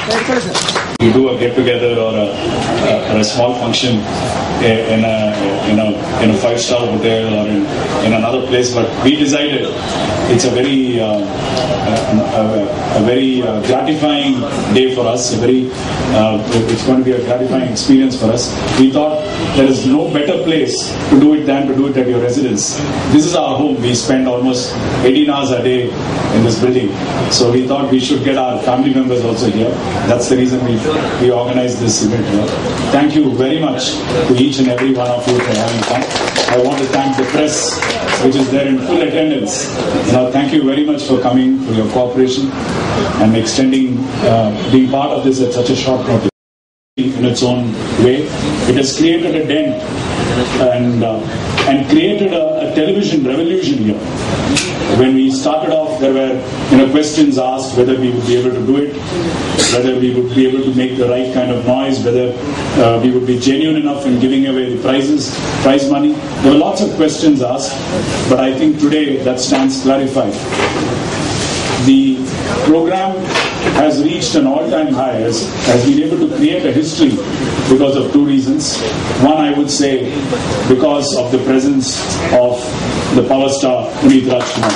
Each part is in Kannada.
We do a get together or a small function in a 5-star hotel or in another place, but we decided it's a very gratifying day for us. It's going to be a gratifying experience for us. We thought there is no better place to do it than to do it at your residence. This is our home. We spend almost 18 hours a day in this building, so we thought we should get our family members also here. That's the reason we organized this event here. Thank you very much to each and every one of you for having come. I want to thank the press, which is there in full attendance. Thank you very much for coming, for your cooperation and extending, being part of this at such a short notice. In its own way, it has created a dent and created a television revolution here. When we started off, there were questions asked whether we would be able to do it, whether we would be able to make the right kind of noise, whether we would be genuine enough in giving away the prize money. There were lots of questions asked, but I think today that stands clarified. The program has reached an all-time high, has been able to create a history because of two reasons. One, I would say, because of the presence of the power star Puneet Rajkumar.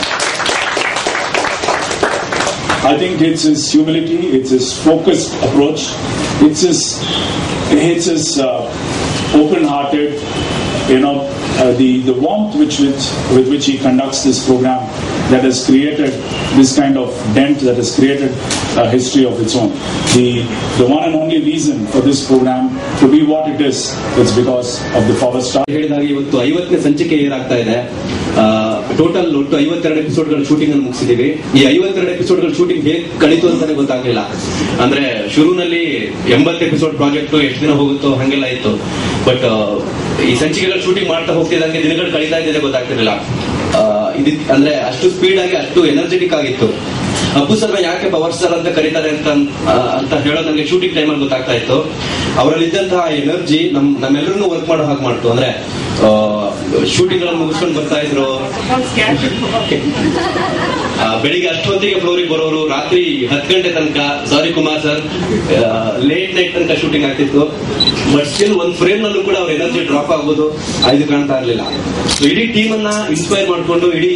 I think it's his humility, it's his focused approach, it's his open-hearted, the warmth with which he conducts this program that has created this kind of dent, that has created a history of its own. The one and only reason for this program to be what it is because of the power star. ಇವತ್ತು 50ನೇ ಸಂಚಿಕೆ ಏರಾಗ್ತಾ ಇದೆ. ಟೋಟಲ್ ಒಟ್ಟು 52 ಎಪಿಸೋಡ್ಗಳ ಶೂಟಿಂಗ್ ಅನ್ನು ಮುಗಿಸಿದೀವಿ. ಈ 52 ಎಪಿಸೋಡ್ಗಳ ಶೂಟಿಂಗ್ ಹೇಗೆ ಕಳೀತು ಅಂತಾನೆ ಗೊತ್ತಾಗ್ಲಿಲ್ಲ. ಅಂದ್ರೆ ಶುರುನಲ್ಲಿ 80 ಎಪಿಸೋಡ್ ಪ್ರಾಜೆಕ್ಟ್ ಎಷ್ಟು ದಿನ ಹೋಗುತ್ತೋ ಹಂಗೆಲ್ಲ ಇತ್ತು. ಬಟ್ ಈ ಸಂಚಿಕೆಗಳ ಶೂಟಿಂಗ್ ಮಾಡ್ತಾ ಹೋಗ್ತಿದ್ದಂಗೆ ದಿನಗಳು ಕಳೀತಾ ಇದ್ದಿದೆ ಗೊತ್ತಾಗ್ತಿರ್ಲಿಲ್ಲ. ಅಂದ್ರೆ ಅಷ್ಟು ಸ್ಪೀಡ್ ಆಗಿ ಅಷ್ಟು ಎನರ್ಜೆಟಿಕ್ ಆಗಿತ್ತು. ಅಪ್ಪು ಸರ್ ಯಾಕೆ ಪವರ್ ಸ್ಟಾರ್ ಅಂತ ಕರೀತಾರೆ ಅಂತ ಹೇಳೋದು ನನಗೆ ಶೂಟಿಂಗ್ ಟೈಮಲ್ಲಿ ಗೊತ್ತಾಗ್ತಾ ಇತ್ತು. ಅವರಲ್ಲಿದ್ದಂತಹ ಎನರ್ಜಿ ನಮ್ಮೆಲ್ಲರನ್ನೂ ವರ್ಕ್ ಮಾಡೋ ಹಾಗೆ ಮಾಡ್ತು. ಅಂದ್ರೆ ಶೂಟಿಂಗ್ ಗಳನ್ನು ಮುಗಿಸ್ಕೊಂಡು ಬರ್ತಾ ಇದ್ರು, ಬೆಳಿಗ್ಗೆ ಅಷ್ಟೊತ್ತಿಗೆ ಫ್ಲೋರಿಗೆ ಬರೋರು, ರಾತ್ರಿ 10 ಗಂಟೆ ತನಕ, ಸಾರಿ ಕುಮಾರ್ ಸರ್, ಲೇಟ್ ನೈಟ್ ತನಕ ಶೂಟಿಂಗ್ ಆಗ್ತಿತ್ತು. ಬಟ್ ಸ್ಟಿಲ್ ಒಂದ್ ಫ್ರೇಮ್ ನಲ್ಲೂ ಕೂಡ ಅವ್ರ ಎನರ್ಜಿ ಡ್ರಾಪ್ ಆಗೋದು ಇದು ಕಾಣ್ತಾ ಇರ್ಲಿಲ್ಲ. ಇಡೀ ಟೀಮ್ ಅನ್ನ ಇನ್ಸ್ಪೈರ್ ಮಾಡ್ಕೊಂಡು ಇಡೀ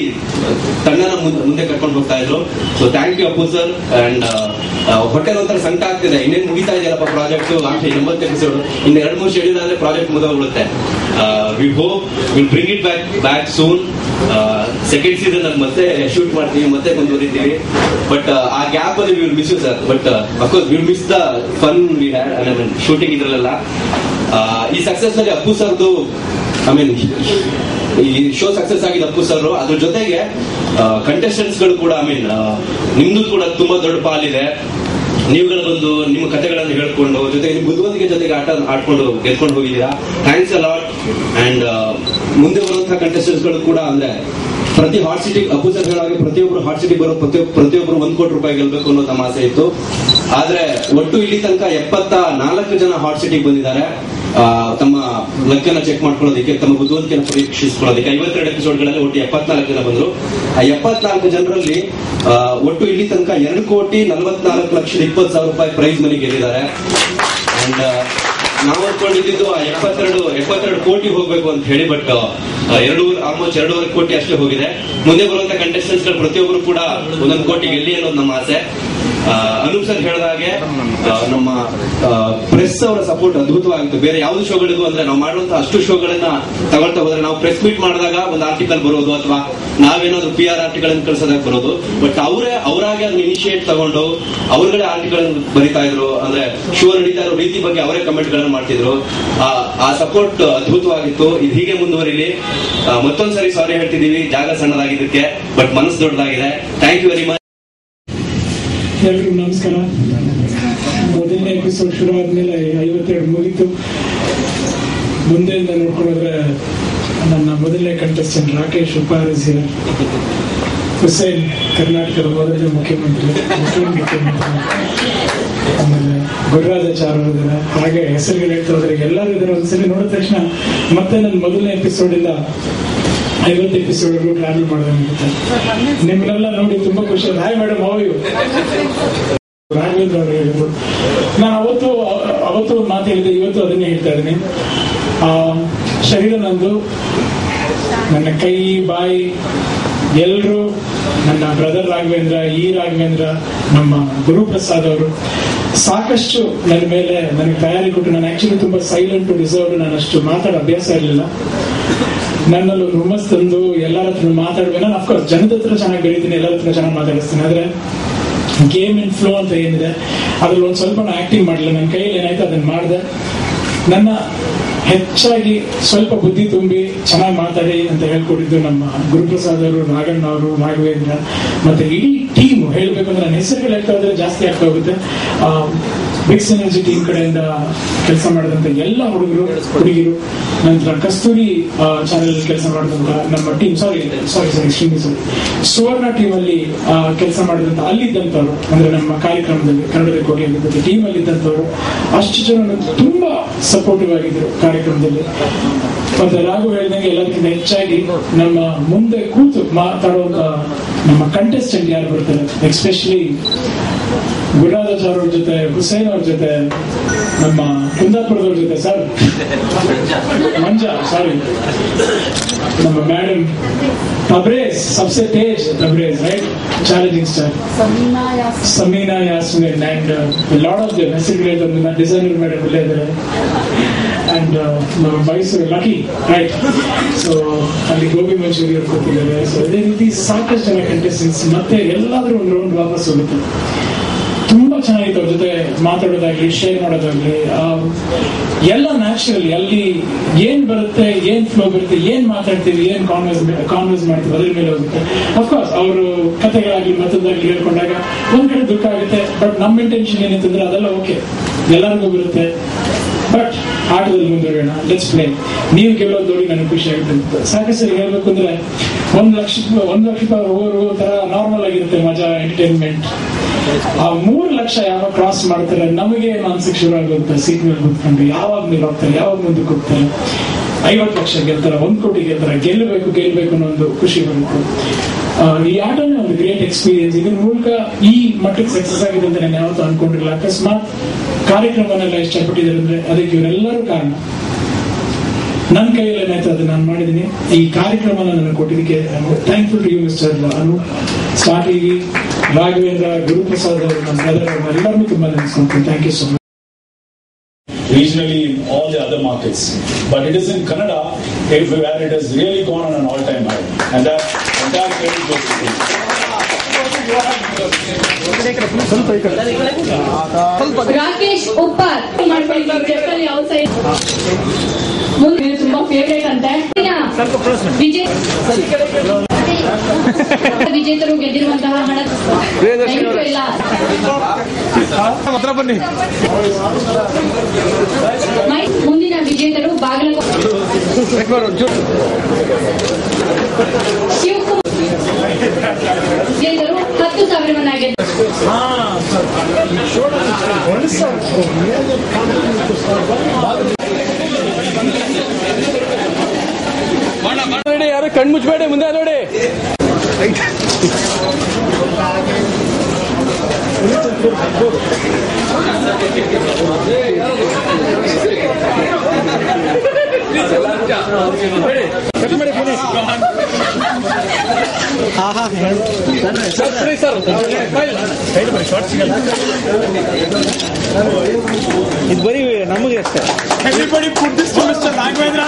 ತಂಡನ ಮುಂದೆ ಕರ್ಕೊಂಡು ಹೋಗ್ತಾ ಇದ್ರು. So thank you Appu sir. And ಹೊಟ್ಟೆ ಒಂಥರ ಸಂಕಟ ಆಗ್ತಿದೆ, ಇನ್ನೇನು ಮುಗಿತಾ ಇದೆಯಲ್ಲಪ್ಪ ಪ್ರಾಜೆಕ್ಟ್, 80 ಎಪಿಸೋಡ್, ಇನ್ನು 2-3 ಶೆಡ್ಯೂಲ್ ಆದ್ರೆ ಪ್ರಾಜೆಕ್ಟ್ ಮುಗಿದೋಗ್ಬಿಡುತ್ತೆ. We hope will bring it back soon. Second season ಅಲ್ಲಿ ಮತ್ತೆ ಶೂಟ್ ಮಾಡ್ತೀವಿ, ಮತ್ತೆ ಮುಂದುವರಿತೀವಿ. ಬಟ್ ಆ ಗ್ಯಾಪ್ ಅಲ್ಲಿ we will miss you sir. But of course we will miss the fun we had shooting ಇದ್ರಲ್ಲ. ಈ ಸಕ್ಸಸ್ ನಲ್ಲಿ ಅಪ್ಪು ಸರ್ದು ಈ ಶೋ ಸಕ್ಸಸ್ ಆಗಿದೆ ಅಪ್ಪು ಸರ್. ಅದ್ರ ಜೊತೆಗೆ ಕಂಟೆಸ್ಟೆಂಟ್ಸ್ ಗಳು ಕೂಡ ನಿಮ್ದು ಕೂಡ ತುಂಬಾ ದೊಡ್ಡ ಪಾಲಿದೆ. ನೀವುಗಳು ಬಂದು ನಿಮ್ಮ ಕಥೆಗಳನ್ನು ಹೇಳ್ಕೊಂಡು ಜೊತೆಗೆ ನಿಮ್ಮ ಬುದ್ಧಿವಂತಿಕೆ ಜೊತೆಗೆ ಆಡ್ಕೊಂಡು ಗೆದ್ಕೊಂಡು ಹೋಗಿದ್ದೀರಾ. Thanks a lot. ಅಂಡ್ ಮುಂದೆ ಬರುವಂತಹ ಕಂಟೆಸ್ಟೆಂಟ್ಸ್ ಗಳು ಕೂಡ ಅಂದ್ರೆ ಪ್ರತಿ ಹಾಟ್ ಸಿಟಿ ಅಪ್ಪು ಸರ್ ಹೇಳಾಗಿ ಪ್ರತಿಯೊಬ್ಬರು ಹಾಟ್ ಸಿಟಿ ಬರೋ ಪ್ರತಿಯೊಬ್ಬರು 1 ಕೋಟಿ ರೂಪಾಯಿ ಗೆಲ್ಬೇಕು ಅನ್ನೋ ತಮ್ಮ ಆಸೆ ಇತ್ತು. ಆದ್ರೆ ಒಟ್ಟು ಇಲ್ಲಿ ತನಕ 74 ಜನ ಹಾಟ್ ಸಿಟಿಗೆ ಬಂದಿದ್ದಾರೆ. ತಮ್ಮ ಲಕ್ಕನ್ನ ಚೆಕ್ ಮಾಡ್ಕೊಳ್ಳೋದಕ್ಕೆ, ತಮ್ಮ ಬುದ್ಧಿವಂತಿಕೆಯನ್ನು ಪರೀಕ್ಷಿಸ್ಕೊಳ್ಳೋದಕ್ಕೆ 52 ಎಪಿಸೋಡ್ಗಳಲ್ಲಿ ಒಟ್ಟು 74 ಜನ ಬಂದ್ರು. ಆ 74 ಜನರಲ್ಲಿ ಒಟ್ಟು ಇಲ್ಲಿ ತನಕ 2,44,20,000 ರೂಪಾಯಿ ಪ್ರೈಸ್ ಮನಿ ಗೆದ್ದಿದ್ದಾರೆ. ಅಂಡ್ ನಾವು ಅನ್ಕೊಂಡಿದ್ದು 72 ಕೋಟಿ ಹೋಗ್ಬೇಕು ಅಂತ ಹೇಳಿ. ಬಟ್ ಆಲ್ಮೋಸ್ಟ್ 2.5 ಕೋಟಿ ಅಷ್ಟೇ ಹೋಗಿದೆ. ಮುಂದೆ ಬರುವಂತ ಕಂಟೆಸ್ಟೆಂಟ್ಸ್ ಗಳು ಪ್ರತಿಯೊಬ್ಬರು ಕೂಡ 1 ಕೋಟಿ ಗೆಲ್ಲಿ ಅನ್ನೋದು ನಮ್ಮ ಆಸೆ. ಅನೂಪ್ ಸರ್ ಹೇಳಿದ ಹಾಗೆ ನಮ್ಮ ಪ್ರೆಸ್ ಅವರ ಸಪೋರ್ಟ್ ಅದ್ಭುತವಾಗಿತ್ತು. ಬೇರೆ ಯಾವ್ದು ಶೋಗಳಿಗೂ ಅಂದ್ರೆ ನಾವು ಮಾಡುವಂತಹ ಅಷ್ಟು ಶೋಗಳನ್ನ ತಗೊಳ್ತಾ ಹೋದ್ರೆ, ನಾವು ಪ್ರೆಸ್ ಮೀಟ್ ಮಾಡಿದಾಗ ಒಂದು ಆರ್ಟಿಕಲ್ ಬರೋದು ಅಥವಾ ನಾವೇನಾದ್ರು PR ಆರ್ಟಿಕಲ್ ಕಳ್ಸೋದಕ್ಕೆ ಬರೋದು. ಬಟ್ ಅವರಾಗೆ ಅದನ್ನ ಇನಿಷಿಯೇಟ್ ತಗೊಂಡು ಅವ್ರಗಳೇ ಆರ್ಟಿಕಲ್ ಬರಿತಾ ಇದ್ರು. ಅಂದ್ರೆ ಶೋ ನಡೀತಾ ಇರೋ ರೀತಿ ಬಗ್ಗೆ ಅವರೇ ಕಮೆಂಟ್ ಗಳನ್ನ ಮಾಡ್ತಿದ್ರು. ಆ ಸಪೋರ್ಟ್ ಅದ್ಭುತವಾಗಿತ್ತು. ಇದು ಹೀಗೆ ಮುಂದುವರಿಲಿ. ಮತ್ತೊಂದ್ಸರಿ ಸಾರಿ ಹೇಳ್ತಿದೀವಿ ಜಾಗ ಸಣ್ಣದಾಗಿದ್ದಕ್ಕೆ, ಬಟ್ ಮನಸ್ಸು ದೊಡ್ಡದಾಗಿದೆ. Thank you very much. ಎಲ್ರಿಗೂ ನಮಸ್ಕಾರ. ಮೊದಲನೇ ಎಪಿಸೋಡ್ ಶುರು ಆದ್ಮೇಲೆ 52 ಮುಗಿತು. ಮುಂದೆಯಿಂದ ನೋಡ್ಕೊಂಡ್ರೆ ನನ್ನ ಮೊದಲನೇ ಕಂಟೆಸ್ಟೆಂಟ್ ರಾಕೇಶ್ ಉಪಾರಸಿಯ ಹುಸೇನ್, ಕರ್ನಾಟಕದ ಮೊದಲನೇ ಮುಖ್ಯಮಂತ್ರಿ. ಆಮೇಲೆ ಗುರುರಾಜಾಚಾರ್ ಅವರಿದ್ದಾರೆ. ಹಾಗೆ ಹೆಸರುಗಳು ಹೇಳ್ತಾ ಹೋದ್ರೆ ಎಲ್ಲರೂ ಇದ್ದಾರೆ. ಒಂದ್ಸಲಿ ನೋಡಿದ ತಕ್ಷಣ ಮತ್ತೆ ನನ್ನ ಮೊದಲನೇ ಎಪಿಸೋಡ್ ಇಂದ 50 ಎಪಿಸೋಡ್ ಟ್ರಾವೆಲ್ ಮಾಡೋದಂಗುತ್ತೆ. ನಿಮ್ನೆಲ್ಲ ನೋಡಿ ತುಂಬಾ ಖುಷಿ. Hi madam, how you? Raghavendra ಅವರು ಹೇಳಿದ್ರು. ನಾನು ಅವತ್ತು ಮಾತು ಹೇಳಿದೆ, ಇವತ್ತು ಅದನ್ನೇ ಹೇಳ್ತಾ ಇದ್ದೀನಿ. ಶರೀರ ನಂದು, ನನ್ನ ಕೈ ಬಾಯಿ ಎಲ್ಲರೂ, ನನ್ನ ಬ್ರದರ್ ರಾಘವೇಂದ್ರ, ಈ ರಾಘವೇಂದ್ರ, ನಮ್ಮ ಗುರುಪ್ರಸಾದ್ ಅವರು ಸಾಕಷ್ಟು ನನ್ನ ಮೇಲೆ ನನಗೆ ತಯಾರಿ ಕೊಟ್ಟು. ನಾನು ಆಕ್ಚುಲಿ ತುಂಬಾ ಸೈಲೆಂಟ್ ರಿಸರ್ವ್, ನಾನು ಅಷ್ಟು ಮಾತಾಡೋ ಅಭ್ಯಾಸ ಇರಲಿಲ್ಲ. ನನ್ನಲ್ಲಿ ಒಂದು ಹುಮ್ಮಸ್ ತಂದು ಎಲ್ಲರ ಹತ್ರ ಮಾತಾಡ್ಬೇಕು. ನಾನು ಅಫ್ಕೋರ್ಸ್ ಜನದ ಹತ್ರ ಚೆನ್ನಾಗಿ ಬೆರೀತೀನಿ, ಎಲ್ಲರ ಹತ್ರ ಚೆನ್ನಾಗಿ ಮಾತಾಡಿಸ್ತೀನಿ. ಆದ್ರೆ ಗೇಮ್ ಇನ್ ಫ್ಲೋ ಅಂತ ಏನಿದೆ ಅದ್ರಲ್ಲಿ ಒಂದ್ ಸ್ವಲ್ಪ ನಾನು ಆಕ್ಟಿಂಗ್ ಮಾಡಲಿಲ್ಲ. ನನ್ನ ಕೈಯಲ್ಲಿ ಏನಾಯ್ತು ಅದನ್ನ ಮಾಡಿದೆ. ನನ್ನ ಹೆಚ್ಚಾಗಿ ಸ್ವಲ್ಪ ಬುದ್ಧಿ ತುಂಬಿ ಚೆನ್ನಾಗಿ ಮಾತಾಡಿ ಅಂತ ಹೇಳ್ಕೊಟ್ಟಿದ್ದು ನಮ್ಮ ಗುರುಪ್ರಸಾದ್ ಅವರು, ನಾಗಣ್ಣ ಅವರು, ರಾಘವೇಂದ್ರ, ಮತ್ತೆ ಇಡೀ ಟೀಮ್. ಹೇಳ್ಬೇಕಂದ್ರೆ ನನ್ನ ಹೆಸರುಗಳು ಹೇಳ್ತಾ ಇದ್ರೆ ಜಾಸ್ತಿ ಆಗ್ತಾ ಹೋಗುತ್ತೆ. ಬಿಗ್ ಎನರ್ಜಿ ಟೀಮ್ ಕಡೆಯಿಂದ ಕೆಲಸ ಮಾಡಿದಂತ ಎಲ್ಲ ಹುಡುಗಿರು, ನಂತರ ಕಸ್ತೂರಿ ಚಾನೆಲ್ ಕೆಲಸ ಮಾಡಿದಂತ ನಮ್ಮ ಟೀಮ್, ಸಾರಿ ಸುವರ್ಣ ಟೀಮ್ ಅಲ್ಲಿ ಕೆಲಸ ಮಾಡಿದಂತ ಅಲ್ಲಿದ್ದಂಥವ್ರು, ಅಂದ್ರೆ ನಮ್ಮ ಕಾರ್ಯಕ್ರಮದಲ್ಲಿ ಕನ್ನಡದ ಕೋಟೆ ಟೀಮ್ ಅಲ್ಲಿ ಇದ್ದಂಥವ್ರು ಅಷ್ಟು ಜನ ತುಂಬಾ ಸಪೋರ್ಟಿವ್ ಆಗಿದ್ರು ಕಾರ್ಯಕ್ರಮದಲ್ಲಿ. ಮತ್ತೆ ರಾಘು ಹೇಳಿದಂಗೆ ಎಲ್ಲದಕ್ಕಿಂತ ಹೆಚ್ಚಾಗಿ ನಮ್ಮ ಮುಂದೆ ಕೂತು ಮಾತಾಡುವಂತ ನಮ್ಮ ಕಂಟೆಸ್ಟೆಂಟ್ ಯಾರು ಬರ್ತಾರೆ, ಎಸ್ಪೆಷಲಿ ಗುರುರಾಜಾಚಾರ್ಯ ಅವ್ರ ಜೊತೆ, ಹುಸೇನ್ ಅವ್ರ ಜೊತೆ, ನಮ್ಮ ಕುಂದಾಪುರದವ್ರ ಜೊತೆ, ಸರ್ ಮಂಜಾ, ಸಾರಿ ನಮ್ಮ ಮೇಡಮ್ ತಬ್ರೇಜ್, ಸಬ್ಸೆ ತೇಜ್ Tabrez, right, challenging star Sameena Yasmin, and lot of them ಹೆಸರುಗಳಿದ್ದಾರೆ. ಡಿಸೈನರ್ ಮೇಡಮ್ ಇಲ್ಲೇ ಇದ್ದಾರೆ, and Mysuru Lucky, right. So ಅಲ್ಲಿ ಗೋಬಿ ಮಂಚೂರಿ ಅವ್ರು ಕೊಟ್ಟಿದ್ದಾರೆ. ಸೊ ಅದೇ ರೀತಿ ಸಾಕಷ್ಟು ಜನ ಕಂಟೆಸ್ಟೆಂಟ್ಸ್. ಮತ್ತೆ ಎಲ್ಲಾದ್ರೂ ಒಂದು ರೌಂಡ್ ವಾಪಸ್ ಹೋಗುತ್ತೆ. ತುಂಬಾ ಚೆನ್ನಾಗಿತ್ತು ಅವ್ರ ಜೊತೆ ಮಾತಾಡೋದಾಗ್ಲಿ, ಶೇರ್ ಮಾಡೋದಾಗ್ಲಿ, ಎಲ್ಲ ನ್ಯಾಚುರಲಿ. ಅಲ್ಲಿ ಏನ್ ಬರುತ್ತೆ, ಏನ್ ಫ್ಲೋ ಬರುತ್ತೆ, ಏನ್ ಮಾತಾಡ್ತೀವಿ, ಏನ್ ಕಾನ್ವರ್ಸ್ ಮಾಡ್ತೀವಿ, ಅದ್ರ ಮೇಲೆ ಹೋಗುತ್ತೆ. ಅಫ್ಕೋರ್ಸ್ ಅವರು ಕಥೆಗಳಾಗ್ಲಿ ಮತ್ತೊಂದಾಗ್ಲಿ ಹೇಳ್ಕೊಂಡಾಗ ಒಂದ್ ಕಡೆ ದುಃಖ ಆಗುತ್ತೆ. ಬಟ್ ನಮ್ಮ ಇಂಟೆನ್ಷನ್ ಏನಿತ್ತಂದ್ರೆ ಅದೆಲ್ಲ ಓಕೆ, ಎಲ್ಲರಿಗೂ ಬರುತ್ತೆ. ಬಟ್ ಆಟದಲ್ಲಿ ಮುಂದುವರೋಣ, ಲೆಟ್ಸ್ ಪ್ಲೇ. ನೀವು ಗೆಲ್ಲೋದು ನೋಡಿ ನನಗೆ ಖುಷಿ ಆಗುತ್ತೆ. ಸಾಕಷ್ಟು ಹೇಳ್ಬೇಕು ಅಂದ್ರೆ 1 ಲಕ್ಷ ಹೋಗೋ ತರ ನಾರ್ಮಲ್ ಆಗಿರುತ್ತೆ ಮಜಾ, ಎಂಟರ್ಟೈನ್ಮೆಂಟ್. ಆ 3 ಲಕ್ಷ ಯಾವಾಗ ಕ್ರಾಸ್ ಮಾಡ್ತಾರೆ ನಮಗೆ ಮಾನಸಿಕ ಶುರು ಆಗುತ್ತೆ. ಸೀಟ್ ಮೇಲೆ ಕೂತ್ಕೊಂಡು ಯಾವಾಗ ಮೇಲೆ ಹೋಗ್ತಾರೆ, ಯಾವಾಗ ಮುಂದಕ್ಕೆ ಹೋಗ್ತಾರೆ. 50 ಲಕ್ಷ ಗೆಲ್ತಾರೆ, 1 ಕೋಟಿ ಗೆಲ್ತಾರೆ. ಗೆಲ್ಲಬೇಕು ಅನ್ನೋ ಒಂದು ಖುಷಿ ಬರುತ್ತೆ. ಈ ಆಟನೇ ಒಂದು ಗ್ರೇಟ್ ಎಕ್ಸ್ಪೀರಿಯನ್ಸ್. ಇದ್ರ ಮೂಲಕ ಈ ಮಟ್ಟಕ್ಕೆ ಸಕ್ಸಸ್ ಆಗಿದೆ ಅಂತ ನಾನು ಯಾವತ್ತೂ ಅನ್ಕೊಂಡಿರಲಿಲ್ಲ. ಅಕಸ್ಮಾತ್ ಕಾರ್ಯಕ್ರಮನೆಲ್ಲ ಇಷ್ಟಪಟ್ಟಿದ್ದಾರೆ ಅಂದ್ರೆ ಅದಕ್ಕೆ ಇವರೆಲ್ಲರೂ ಕಾರಣ. ನನ್ನ ಕೈಯಲ್ಲಿ ಏನಾಯ್ತು ಅದು ನಾನು ಮಾಡಿದ್ದೀನಿ. ಈ ಕಾರ್ಯಕ್ರಮ ನನಗೆ ಕೊಟ್ಟಿದ್ದಕ್ಕೆ thankful to you mister Anu, star TV, Raghavendra, Guruprasad ಅವರು, ನಮ್ಮ ಬ್ರದರ್ ಅವರು, ಎಲ್ಲರಿಗೂ ತುಂಬಾ ನೆನೆಸ್ಕೊಂತೀನಿ. Thank you so much. Regionally in all the other markets, but it is in Kannada where it has really gone on an all-time high, and that entire credit goes to you. Rakesh Uppar ಮಾಡ್ಕೊಂಡಿದ್ದೀವಿ ಔಟ್ಸೈಡ್. ಮುಂದೆ ತುಂಬಾ ಫೇವರೇಟ್ ಅಂತೆ. ವಿಜೇತರು ಗೆದ್ದಿರುವಂತಹ ಹಣ ಇಲ್ಲ. ಮುಂದಿನ ವಿಜೇತರು ಬಾಗಲಕೋಟೆ ಶಿವಕುಮಾರ್ ವಿಜೇತರು 10,000 ಗೆದ್ದರು. ನೋಡಿ, ಯಾರು ಕಣ್ಮುಚ್ಚಬೇಡಿ, ಮುಂದೆ ನೋಡಿ. ಇದು ಬರೀ ನಮಗೆ ಅಷ್ಟೇ. Everybody put this to Mr. Raghavendra.